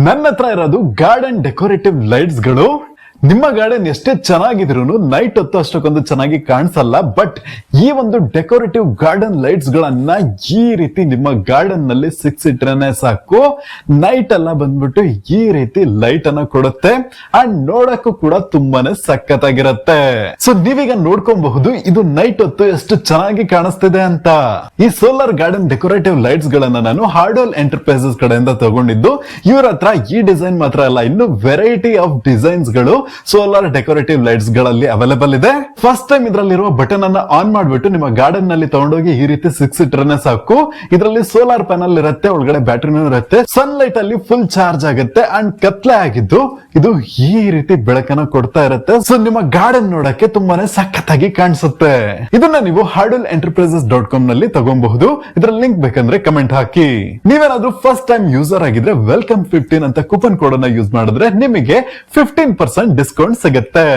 ನನ್ನ ಹತ್ರ ಇರೋದು ಗಾರ್ಡನ್ ಡೆಕೋರೇಟಿವ್ ಲೈಟ್ಸ್ ಗಳು. ನಿಮ್ಮ ಗಾರ್ಡನ್ ಎಷ್ಟೇ ಚೆನ್ನಾಗಿದ್ರು ನೈಟ್ ಹೊತ್ತು ಅಷ್ಟಕ್ಕೊಂದು ಚೆನ್ನಾಗಿ ಕಾಣಿಸಲ್ಲ. ಬಟ್ ಈ ಒಂದು ಡೆಕೋರೇಟಿವ್ ಗಾರ್ಡನ್ ಲೈಟ್ಸ್ ಗಳನ್ನ ಈ ರೀತಿ ನಿಮ್ಮ ಗಾರ್ಡನ್ ನಲ್ಲಿ ಸಿಕ್ಸಿಟ್ರೇನೆ ಸಾಕು, ನೈಟ್ ಎಲ್ಲ ಬಂದ್ಬಿಟ್ಟು ಈ ರೀತಿ ಲೈಟ್ ಅನ್ನ ಕೊಡುತ್ತೆ ಅಂಡ್ ನೋಡಕ್ಕೂ ಕೂಡ ತುಂಬಾನೇ ಸಖತ್ತಾಗಿರುತ್ತೆ. ಸೊ ನೀವೀಗ ನೋಡ್ಕೊಬಹುದು ಇದು ನೈಟ್ ಹೊತ್ತು ಎಷ್ಟು ಚೆನ್ನಾಗಿ ಕಾಣಿಸ್ತಿದೆ ಅಂತ. ಈ ಸೋಲಾರ್ ಗಾರ್ಡನ್ ಡೆಕೋರೇಟಿವ್ ಲೈಟ್ಸ್ ಗಳನ್ನ ನಾನು ಹಾರ್ಡೋಲ್ ಎಂಟರ್ಪ್ರೈಸಸ್ ಕಡೆಯಿಂದ ತಗೊಂಡಿದ್ದು. ಇವ್ರ ಹತ್ರ ಈ ಡಿಸೈನ್ ಮಾತ್ರ ಅಲ್ಲ, ಇನ್ನು ವೆರೈಟಿ ಆಫ್ ಡಿಸೈನ್ಸ್ ಗಳು ಸೋಲಾರ್ ಡೆಕೋರೇಟಿವ್ ಲೈಟ್ಸ್ ಗಳಲ್ಲಿ ಅವೈಲೇಬಲ್ ಇದೆ. ಫಸ್ಟ್ ಟೈಮ್ ಇದರಲ್ಲಿರುವ ಬಟನ್ ಅನ್ನ ಆನ್ ಮಾಡ್ಬಿಟ್ಟು ನಿಮ್ಮ ಗಾರ್ಡನ್ ನಲ್ಲಿ ತಗೊಂಡೋಗಿ ಈ ರೀತಿ ಸಿಕ್ಸಿಟ್ರೆ ಸಾಕು. ಇದರಲ್ಲಿ ಸೋಲಾರ್ ಪ್ಯಾನಲ್ ಇರುತ್ತೆ, ಒಳಗಡೆ ಬ್ಯಾಟರಿನೂ ಇರುತ್ತೆ. ಸನ್ಲೈಟ್ ಅಲ್ಲಿ ಫುಲ್ ಚಾರ್ಜ್ ಆಗುತ್ತೆ ಅಂಡ್ ಕತ್ಲೆ ಆಗಿದ್ದು ಇದು ಈ ರೀತಿ ಬೆಳಕನ್ನ ಕೊಡ್ತಾ ಇರುತ್ತೆ. ಸೊ ನಿಮ್ಮ ಗಾರ್ಡನ್ ನೋಡಕ್ಕೆ ತುಂಬಾನೇ ಸಖತ್ತಾಗಿ ಕಾಣಿಸುತ್ತೆ. ಇದನ್ನ ನೀವು ಹಾರ್ಡಲ್ enterprises.com ನಲ್ಲಿ ತಗೊಬಹುದು. ಇದರ ಲಿಂಕ್ ಬೇಕಂದ್ರೆ ಕಮೆಂಟ್ ಹಾಕಿ. ನೀವೇನಾದ್ರೂ ಫಸ್ಟ್ ಟೈಮ್ ಯೂಸರ್ ಆಗಿದ್ರೆ ವೆಲ್ಕಮ್ 15 ಅಂತ ಕೂಪನ್ ಕೋಡ್ ಅನ್ನ ಯೂಸ್ ಮಾಡಿದ್ರೆ ನಿಮಗೆ 15% ಡಿಸ್ಕೌಂಟ್ ಸಿಗುತ್ತೆ.